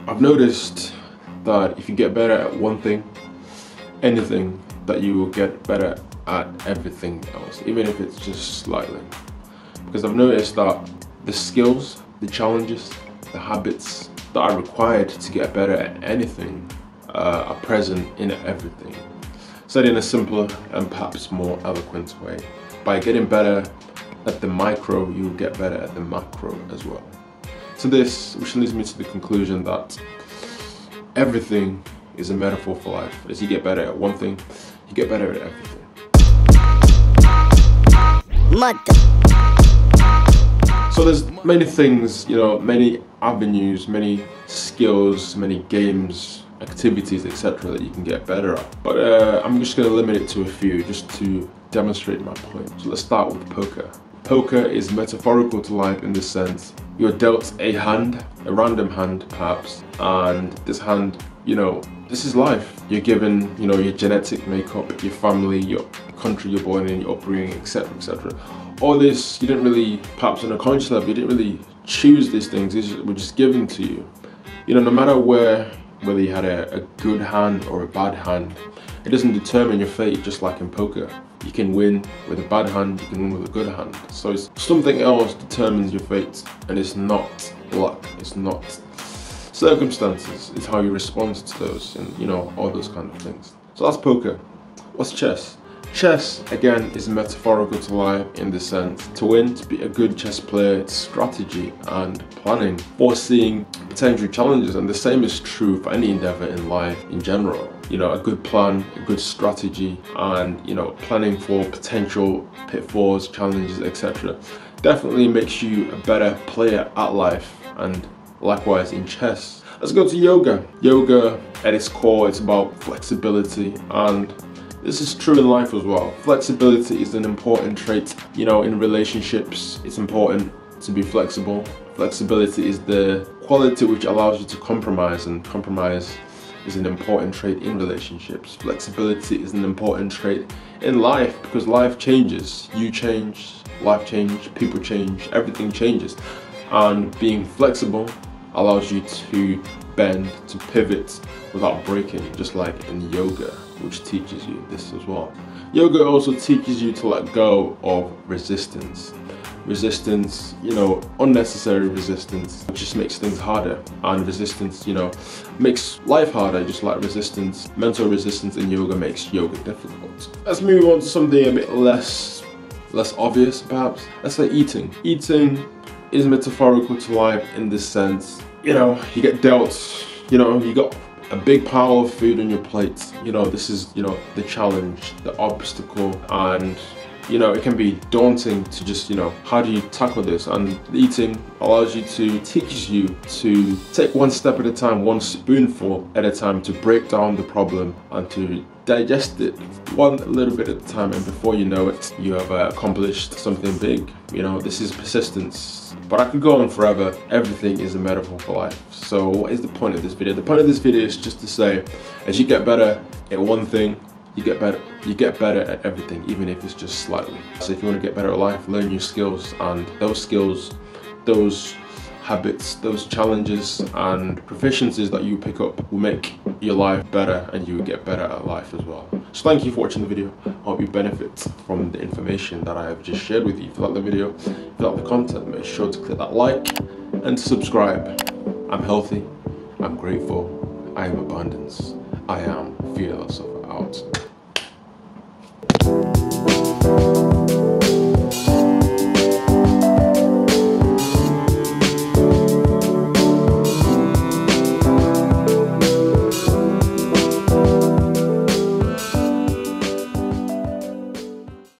I've noticed that if you get better at one thing, anything, that you will get better at everything else, even if it's just slightly. Because I've noticed that the skills, the challenges, the habits that are required to get better at anything are present in everything. Said in a simpler and perhaps more eloquent way, by getting better at the micro, you'll get better at the macro as well. So this, which leads me to the conclusion that everything is a metaphor for life. As you get better at one thing, you get better at everything. So there's many things, many avenues, many skills, many games, activities, etc. that you can get better at. But I'm just going to limit it to a few just to demonstrate my point. So let's start with poker. Poker is metaphorical to life in the sense you're dealt a hand, a random hand perhaps, and this hand, this is life. You're given, your genetic makeup, your family, your country you're born in, your upbringing, etc., etc. All this, you didn't really, perhaps on a conscious level, you didn't really choose these things. These were just given to you. No matter whether you had a good hand or a bad hand, it doesn't determine your fate, just like in poker. You can win with a bad hand, you can win with a good hand. So it's something else determines your fate, and it's not luck, it's not circumstances, it's how you respond to those, and all those kind of things. So that's poker. What's chess? Chess, again, is metaphorical to life in the sense to win, to be a good chess player, it's strategy and planning, foreseeing potential challenges, and the same is true for any endeavor in life in general. A good plan, a good strategy, and planning for potential pitfalls, challenges, etc. definitely makes you a better player at life, and likewise in chess. Let's go to yoga. Yoga, at its core, it's about flexibility, and this is true in life as well. Flexibility is an important trait. In relationships, it's important to be flexible. Flexibility is the quality which allows you to compromise, and compromise is an important trait in relationships. Flexibility is an important trait in life because life changes. You change, life changes, people change, everything changes. And being flexible allows you to bend, to pivot without breaking, just like in yoga, which teaches you this as well. Yoga also teaches you to let go of resistance. Resistance, unnecessary resistance, just makes things harder, and resistance, makes life harder, just like resistance, mental resistance in yoga makes yoga difficult. Let's move on to something a bit less obvious perhaps. Let's say eating. Eating is metaphorical to life in this sense, you get dealt, you got a big pile of food on your plate. This is, the challenge, the obstacle, and it can be daunting to just, how do you tackle this? And eating allows you teaches you to take one step at a time, one spoonful at a time, to break down the problem and to digest it one little bit at a time, and before you know it, you have accomplished something big. This is persistence. But I could go on forever. Everything is a metaphor for life. So what is the point of this video? The point of this video is just to say, as you get better at one thing, you get better at everything, even if it's just slightly. So if you want to get better at life, learn new skills, and those skills, those habits, those challenges and proficiencies that you pick up will make your life better, and you will get better at life as well. So thank you for watching the video. I hope you benefit from the information that I have just shared with you. If you like the video, if you like the content, make sure to click that like and subscribe. I'm healthy, I'm grateful, I am abundance, I am Fear Philosopher out.